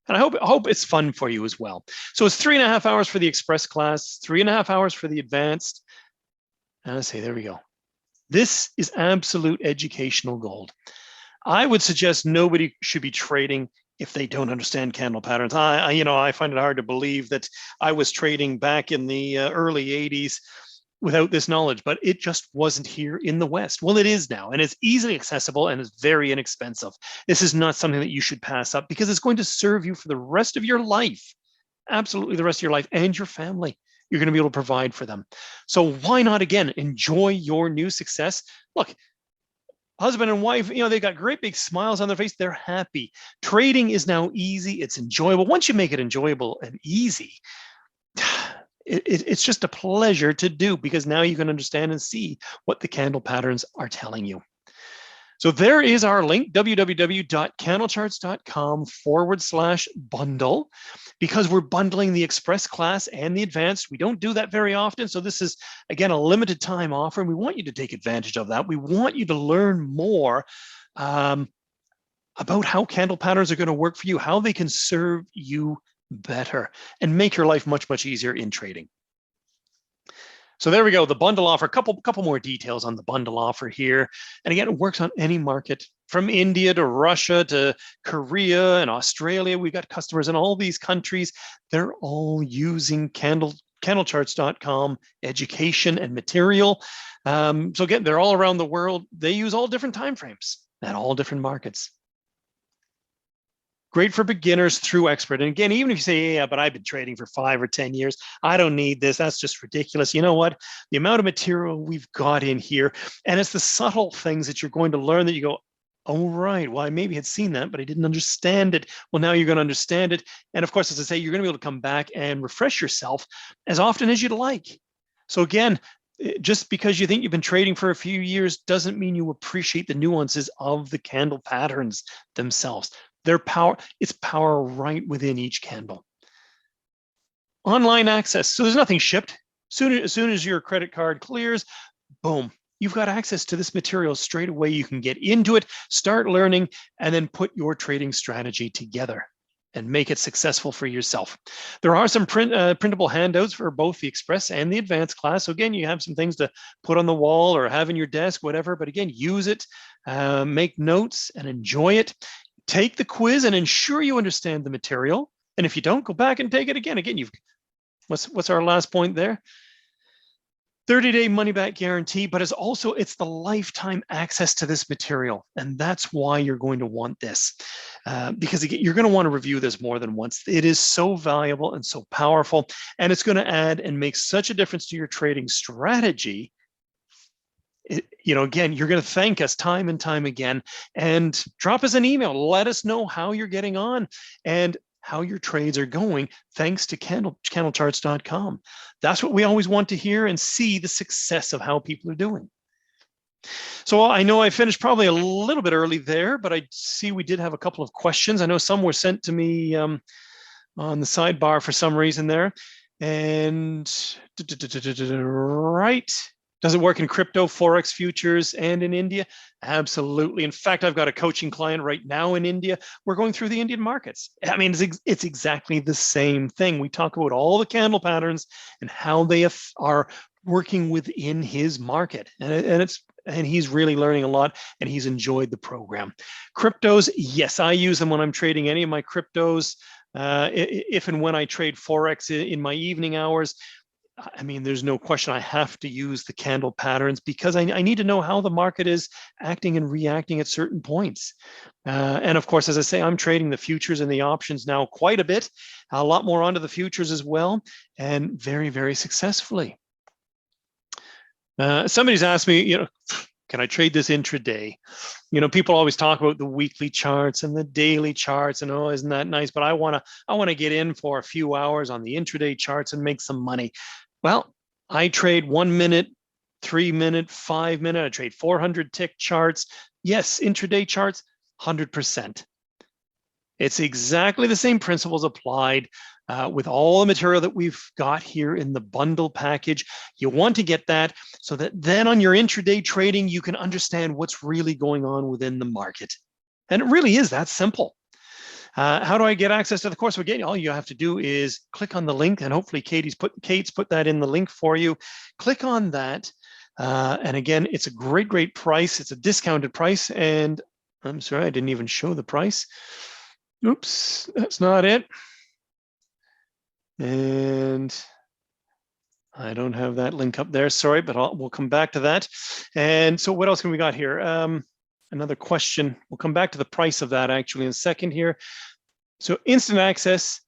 C: And I hope it's fun for you as well. So it's 3.5 hours for the Express class, 3.5 hours for the Advanced. And I say, there we go. This is absolute educational gold. I would suggest nobody should be trading if they don't understand candle patterns. I find it hard to believe that I was trading back in the early 80s without this knowledge, but it just wasn't here in the West. Well, it is now, and it's easily accessible and it's very inexpensive. This is not something that you should pass up because it's going to serve you for the rest of your life, absolutely the rest of your life, and your family. You're going to be able to provide for them. So why not, again, enjoy your new success? Look, husband and wife, they got great big smiles on their face. They're happy. Trading is now easy. It's enjoyable. Once you make it enjoyable and easy, it's just a pleasure to do because now you can understand and see what the candle patterns are telling you. So there is our link, www.candlecharts.com/bundle, because we're bundling the Express class and the Advanced. We don't do that very often. So this is, again, a limited time offer, and we want you to take advantage of that. We want you to learn more about how candle patterns are going to work for you, how they can serve you better and make your life much, much easier in trading. So there we go, the bundle offer. Couple more details on the bundle offer here. And again, it works on any market from India to Russia to Korea and Australia. We've got customers in all these countries. They're all using CandleCharts.com education and material. So again, they're all around the world. They use all different time frames and all different markets. Great for beginners through expert. And again, even if you say, yeah, but I've been trading for 5 or 10 years, I don't need this. That's just ridiculous. You know what? The amount of material we've got in here, and it's the subtle things that you're going to learn that you go, oh, right. Well, I maybe had seen that, but I didn't understand it. Well, now you're going to understand it. And of course, as I say, you're going to be able to come back and refresh yourself as often as you'd like. So again, just because you think you've been trading for a few years doesn't mean you appreciate the nuances of the candle patterns themselves. Their power, it's power right within each candle. Online access. So there's nothing shipped. As soon as your credit card clears, boom, you've got access to this material straight away. You can get into it, start learning, and then put your trading strategy together and make it successful for yourself. There are some printable handouts for both the Express and the Advanced class. So again, you have some things to put on the wall or have in your desk, whatever, but again, use it, make notes and enjoy it. Take the quiz and ensure you understand the material. And if you don't, go back and take it again. Again, what's our last point there? 30-day money-back guarantee, but it's the lifetime access to this material. And that's why you're going to want this. Because again, you're going to want to review this more than once. It is so valuable and so powerful, and it's going to add and make such a difference to your trading strategy. Again, you're going to thank us time and time again, and drop us an email. Let us know how you're getting on and how your trades are going, thanks to CandleCharts.com. That's what we always want to hear and see, the success of how people are doing. So I know I finished probably a little bit early there, but I see we did have a couple of questions. I know some were sent to me on the sidebar for some reason there. And right. Does it work in crypto, Forex futures, and in India? Absolutely. In fact, I've got a coaching client right now in India. We're going through the Indian markets. I mean, it's exactly the same thing. We talk about all the candle patterns and how they are working within his market. And he's really learning a lot, and he's enjoyed the program. Cryptos, yes, I use them when I'm trading any of my cryptos. If and when I trade Forex in my evening hours, I mean, there's no question I have to use the candle patterns because I need to know how the market is acting and reacting at certain points. And of course, as I say, I'm trading the futures and the options now quite a bit, a lot more onto the futures as well, and very, very successfully. Somebody's asked me, can I trade this intraday? People always talk about the weekly charts and the daily charts, and oh, isn't that nice? But I want to get in for a few hours on the intraday charts and make some money. Well, I trade 1 minute, 3 minute, 5 minute. I trade 400 tick charts. Yes, intraday charts, 100%. It's exactly the same principles applied with all the material that we've got here in the bundle package. You want to get that so that then on your intraday trading, you can understand what's really going on within the market. And it really is that simple. How do I get access to the course? Again, all you have to do is click on the link, and hopefully Kate's put that in the link for you. Click on that. And again, it's a great, great price. It's a discounted price. And I'm sorry, I didn't even show the price. Oops, that's not it. And I don't have that link up there, sorry, but we'll come back to that. And so what else can we got here? Another question. We'll come back to the price of that actually in a second here. So instant access,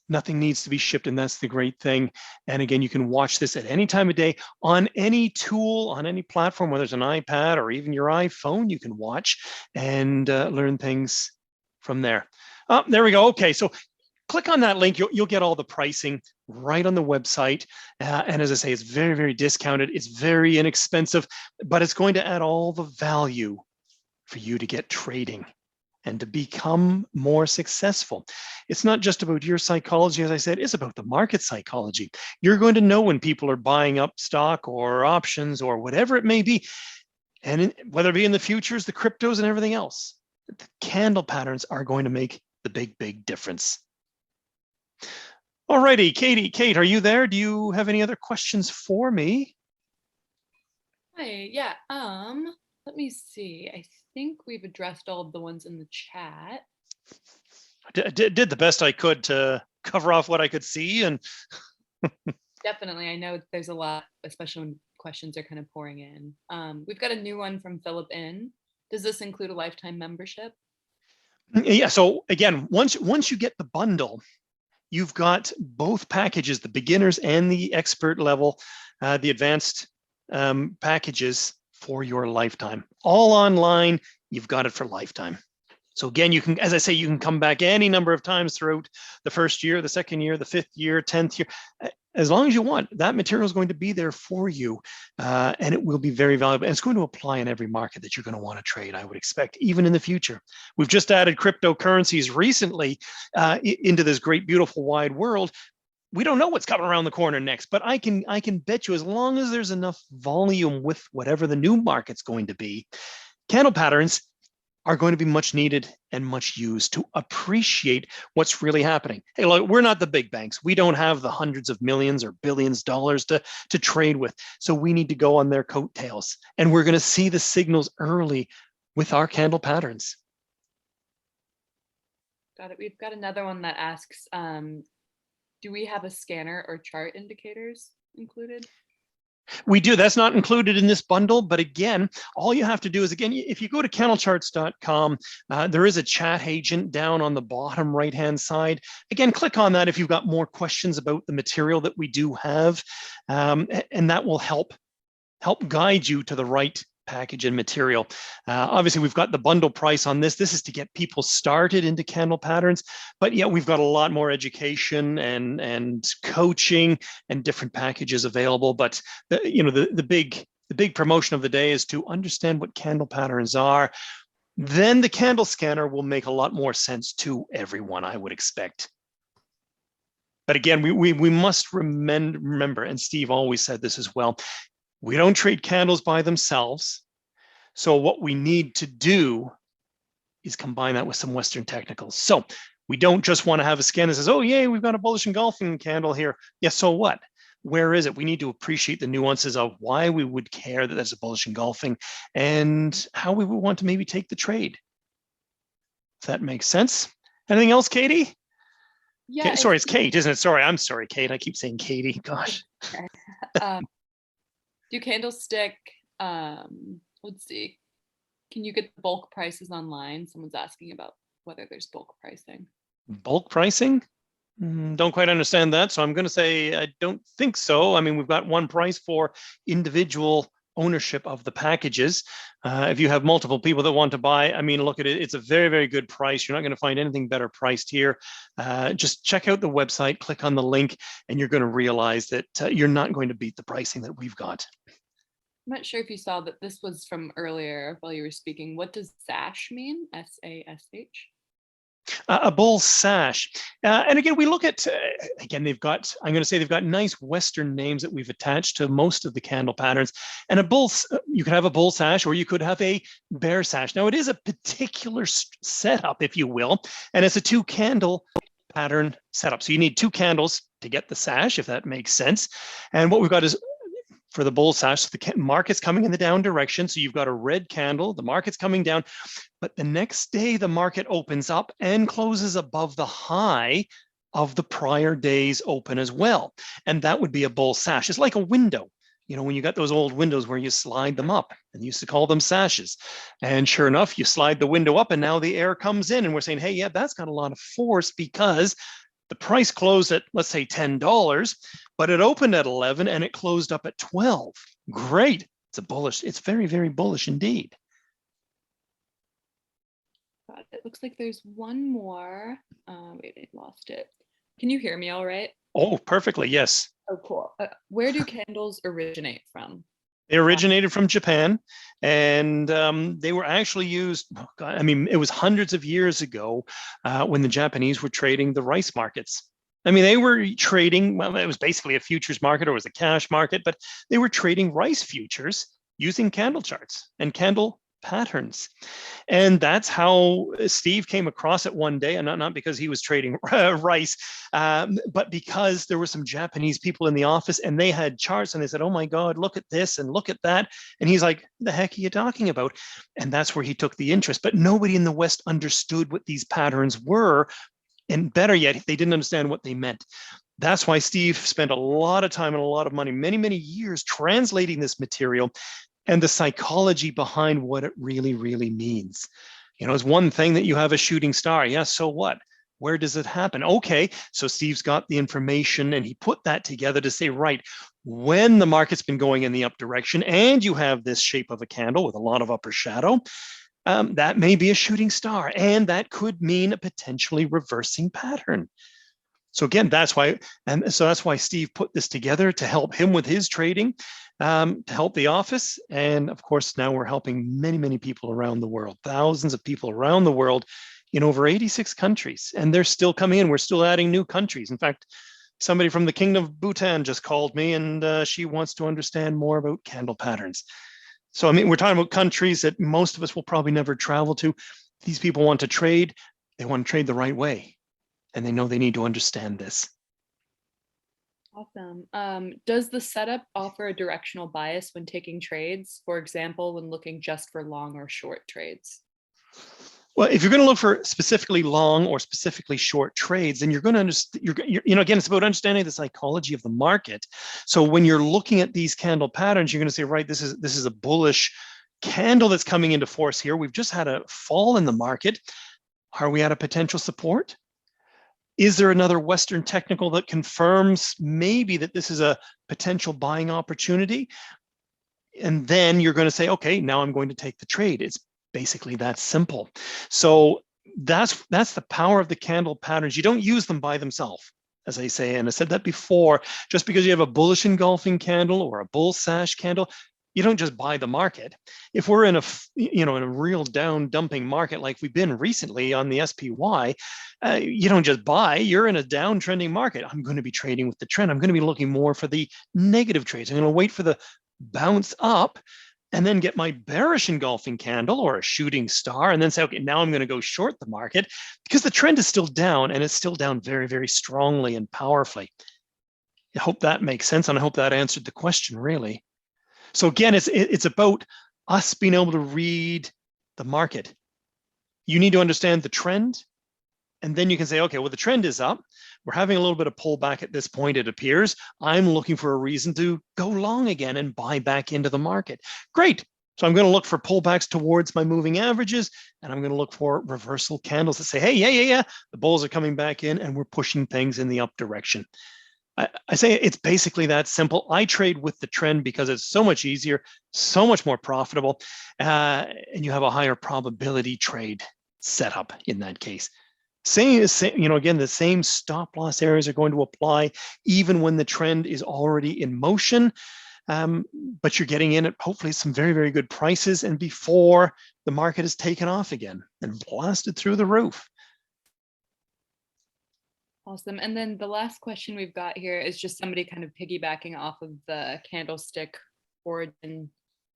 C: nothing needs to be shipped, and that's the great thing. And again, you can watch this at any time of day on any tool, on any platform, whether it's an iPad or even your iPhone, you can watch and learn things from there. Oh, there we go. Okay, so click on that link. You'll get all the pricing right on the website. And as I say, it's very, very discounted. It's very inexpensive, but it's going to add all the value for you to get trading and to become more successful. It's not just about your psychology, as I said, it's about the market psychology. You're going to know when people are buying up stock or options or whatever it may be, and whether it be in the futures, the cryptos, and everything else. The candle patterns are going to make the big, big difference. All righty, Kate, are you there? Do you have any other questions for me?
B: Hi, yeah. Let me see. I think we've addressed all of the ones in the chat.
C: I did the best I could to cover off what I could see, and
B: Definitely, I know there's a lot, especially when questions are kind of pouring in. We've got a new one from Philip N. Does this include a lifetime membership?
C: Yeah. So again, once you get the bundle, you've got both packages, the beginners and the expert level, the advanced packages for your lifetime. All online, you've got it for lifetime. So again, you can, as I say, you can come back any number of times throughout the first year, the second year, the 5th year, 10th year, as long as you want. That material is going to be there for you, and it will be very valuable. And it's going to apply in every market that you're going to want to trade, I would expect, even in the future. We've just added cryptocurrencies recently into this great, beautiful, wide world. We don't know what's coming around the corner next, but I can bet you, as long as there's enough volume with whatever the new market's going to be, candle patterns are going to be much needed and much used to appreciate what's really happening. Hey, look, we're not the big banks. We don't have the hundreds of millions or billions of dollars to trade with. So we need to go on their coattails. And we're going to see the signals early with our candle patterns.
B: Got it. We've got another one that asks, do we have a scanner or chart indicators included?
C: We do. That's not included in this bundle, but again, all you have to do is, again, if you go to CandleCharts.com, there is a chat agent down on the bottom right-hand side. Again, click on that if you've got more questions about the material that we do have, and that will help guide you to the right package and material. Obviously, we've got the bundle price on this. This is to get people started into candle patterns, but yeah, we've got a lot more education and coaching and different packages available. But the big promotion of the day is to understand what candle patterns are. Then the candle scanner will make a lot more sense to everyone, I would expect. But again, we must remember, and Steve always said this as well, We don't trade candles by themselves. So what we need to do is combine that with some Western technicals. So we don't just want to have a scan that says, oh, yay, we've got a bullish engulfing candle here. Yeah, so what? Where is it? We need to appreciate the nuances of why we would care that there's a bullish engulfing and how we would want to maybe take the trade. If that makes sense. Anything else, Katie?
B: Yeah.
C: Sorry, it's Kate, isn't it? Sorry, I'm sorry, Kate. I keep saying Katie. Gosh.
B: Do candlestick, let's see. Can you get the bulk prices online? Someone's asking about whether there's bulk pricing.
C: Bulk pricing? Don't quite understand that. So I'm going to say I don't think so. I mean, we've got one price for individual ownership of the packages. If you have multiple people that want to buy, I mean, look at it. It's a very, very good price. You're not going to find anything better priced here. Just check out the website, click on the link, and you're going to realize that you're not going to beat the pricing that we've got.
B: I'm not sure if you saw that this was from earlier while you were speaking. What does sash mean? S-A-S-H?
C: A bull sash. And again, we look at, again, they've got, I'm going to say they've got nice Western names that we've attached to most of the candle patterns. And a bull, you could have a bull sash or you could have a bear sash. Now it is a particular setup, if you will, and it's a 2 candle pattern setup. So you need 2 candles to get the sash, if that makes sense. And what we've got is, for the bull sash, the market's coming in the down direction. So you've got a red candle, the market's coming down, but the next day the market opens up and closes above the high of the prior day's open as well. And that would be a bull sash. It's like a window. You know, when you got those old windows where you slide them up, and you used to call them sashes. And sure enough, you slide the window up and now the air comes in and we're saying, hey, yeah, that's got a lot of force because the price closed at, let's say, $10, but it opened at 11 and it closed up at 12. Great. It's a bullish. It's very, very bullish indeed.
B: It looks like there's one more. Wait, I lost it. Can you hear me all right?
C: Oh, perfectly. Yes.
B: Oh, cool. Where do candles originate from?
C: They originated from Japan, and they were actually used, oh God, I mean, it was hundreds of years ago when the Japanese were trading the rice markets. I mean, they were trading, well, it was basically a futures market or it was a cash market, but they were trading rice futures using candle charts and candle patterns. And that's how Steve came across it one day, and not because he was trading rice, but because there were some Japanese people in the office and they had charts and they said, oh my God, look at this and look at that. And he's like, the heck are you talking about? And that's where he took the interest. But nobody in the West understood what these patterns were. And better yet, they didn't understand what they meant. That's why Steve spent a lot of time and a lot of money, many, many years translating this material and the psychology behind what it really, really means. You know, it's one thing that you have a shooting star. Yeah, so what? Where does it happen? Okay, so Steve's got the information and he put that together to say, right, when the market's been going in the up direction and you have this shape of a candle with a lot of upper shadow, that may be a shooting star, and that could mean a potentially reversing pattern. So again, that's why Steve put this together to help him with his trading, to help the office. And of course, now we're helping many, many people around the world, thousands of people around the world in over 86 countries. And they're still coming in. We're still adding new countries. In fact, somebody from the Kingdom of Bhutan just called me and she wants to understand more about candle patterns. So, I mean, we're talking about countries that most of us will probably never travel to. These people want to trade. They want to trade the right way. And they know they need to understand this.
B: Awesome. Does the setup offer a directional bias when taking trades? For example, when looking just for long or short trades?
C: Well, if you're going to look for specifically long or specifically short trades, then you're going to understand, again, it's about understanding the psychology of the market. So when you're looking at these candle patterns, you're going to say, right, this is a bullish candle that's coming into force here. We've just had a fall in the market. Are we at a potential support? Is there another Western technical that confirms maybe that this is a potential buying opportunity? And then you're going to say, okay, now I'm going to take the trade. It's basically that simple. So that's the power of the candle patterns. You don't use them by themselves, as I say, and I said that before. Just because you have a bullish engulfing candle or a bull sash candle, you don't just buy the market. If we're in a real down dumping market like we've been recently on the SPY, you don't just buy. You're in a downtrending market. I'm going to be trading with the trend. I'm going to be looking more for the negative trades. I'm going to wait for the bounce up, and then get my bearish engulfing candle or a shooting star, and then say, okay, now I'm going to go short the market because the trend is still down, and it's still down very, very strongly and powerfully. I hope that makes sense, and I hope that answered the question, really. So again, it's about us being able to read the market. You need to understand the trend, and then you can say, okay, well, the trend is up. We're having a little bit of pullback at this point, it appears. I'm looking for a reason to go long again and buy back into the market. Great. So I'm going to look for pullbacks towards my moving averages, and I'm going to look for reversal candles that say, hey, yeah, the bulls are coming back in and we're pushing things in the up direction. I say it's basically that simple. I trade with the trend because it's so much easier, so much more profitable, and you have a higher probability trade setup in that case. Same, again, the same stop loss areas are going to apply even when the trend is already in motion, but you're getting in at hopefully some very, very good prices and before the market has taken off again and blasted through the roof.
B: Awesome. And then the last question we've got here is just somebody kind of piggybacking off of the candlestick origin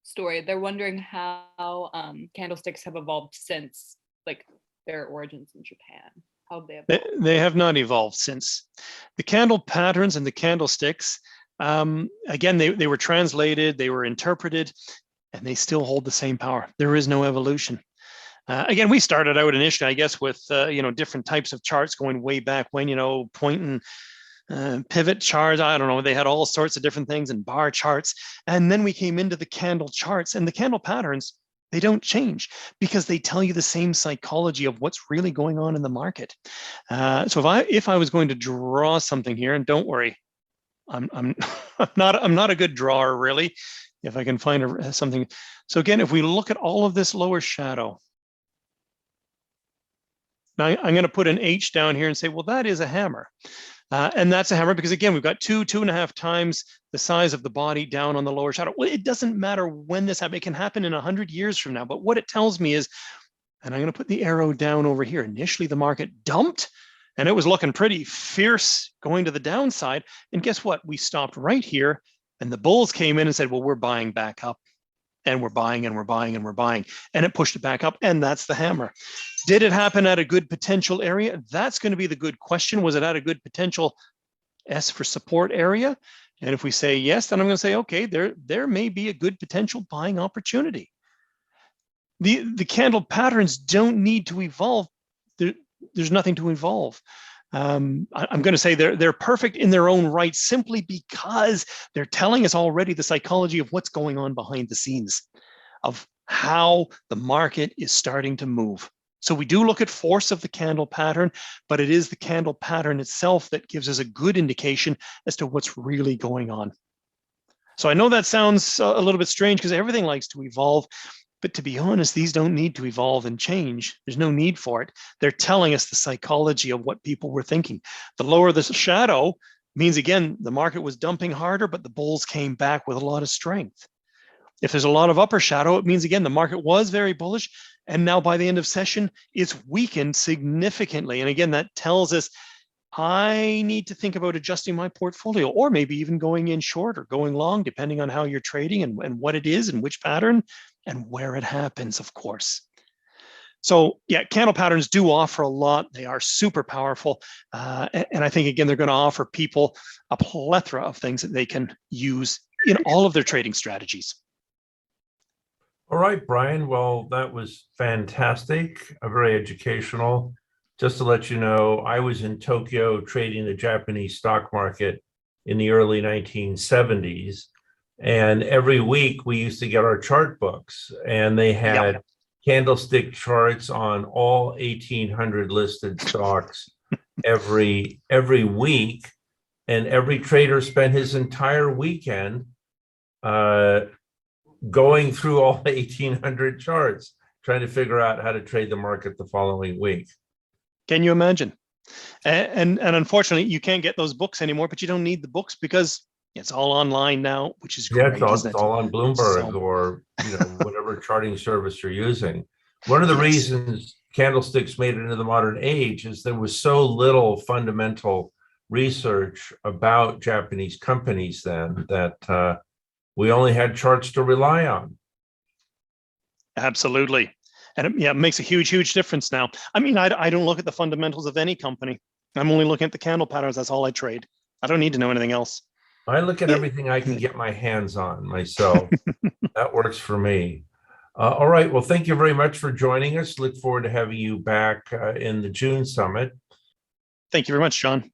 B: story. They're wondering how candlesticks have evolved since, like, their origins in Japan. How they evolved.
C: They have not evolved since. The candle patterns and the candlesticks, again, they were translated, they were interpreted, and they still hold the same power. There is no evolution. Again, we started out initially, I guess, with different types of charts going way back when, point and pivot charts. I don't know. They had all sorts of different things and bar charts. And then we came into the candle charts, and the candle patterns, they don't change because they tell you the same psychology of what's really going on in the market. So if I was going to draw something here, and don't worry, I'm not a good drawer really. If I can find something. So again, if we look at all of this lower shadow. Now I'm going to put an H down here and say, well, that is a hammer. And that's a hammer because, again, we've got 2.5 times the size of the body down on the lower shadow. Well, it doesn't matter when this happens. It can happen in 100 years from now. But what it tells me is, and I'm going to put the arrow down over here. Initially, the market dumped, and it was looking pretty fierce going to the downside. And guess what? We stopped right here, and the bulls came in and said, well, we're buying back up. And we're buying and we're buying and we're buying. And it pushed it back up, and that's the hammer. Did it happen at a good potential area? That's going to be the good question. Was it at a good potential S for support area? And if we say yes, then I'm going to say, okay, there may be a good potential buying opportunity. The candle patterns don't need to evolve. There's nothing to evolve. I'm going to say they're perfect in their own right simply because they're telling us already the psychology of what's going on behind the scenes, of how the market is starting to move. So we do look at force of the candle pattern, but it is the candle pattern itself that gives us a good indication as to what's really going on. So I know that sounds a little bit strange because everything likes to evolve. But to be honest, these don't need to evolve and change. There's no need for it. They're telling us the psychology of what people were thinking. The lower the shadow means, again, the market was dumping harder, but the bulls came back with a lot of strength. If there's a lot of upper shadow, it means, again, the market was very bullish. And now by the end of session, it's weakened significantly. And again, that tells us I need to think about adjusting my portfolio, or maybe even going in short or going long, depending on how you're trading and what it is and which pattern and where it happens, of course. So yeah, candle patterns do offer a lot. They are super powerful. And I think, again, they're going to offer people a plethora of things that they can use in all of their trading strategies.
A: All right, Brian. Well, that was fantastic, very educational. Just to let you know, I was in Tokyo trading the Japanese stock market in the early 1970s. And every week we used to get our chart books, and they had candlestick charts on all 1,800 listed stocks every week. And every trader spent his entire weekend going through all 1,800 charts, trying to figure out how to trade the market the following week.
C: Can you imagine? And unfortunately, you can't get those books anymore, but you don't need the books because it's all online now, which is great.
A: Yeah, it's all on Bloomberg or whatever charting service you're using. One of the reasons candlesticks made it into the modern age is there was so little fundamental research about Japanese companies then that we only had charts to rely on.
C: Absolutely. And it makes a huge difference now. I mean, I don't look at the fundamentals of any company. I'm only looking at the candle patterns. That's all I trade. I don't need to know anything else.
A: I look at everything I can get my hands on myself. That works for me. All right. Well, thank you very much for joining us. Look forward to having you back in the June summit.
C: Thank you very much, John.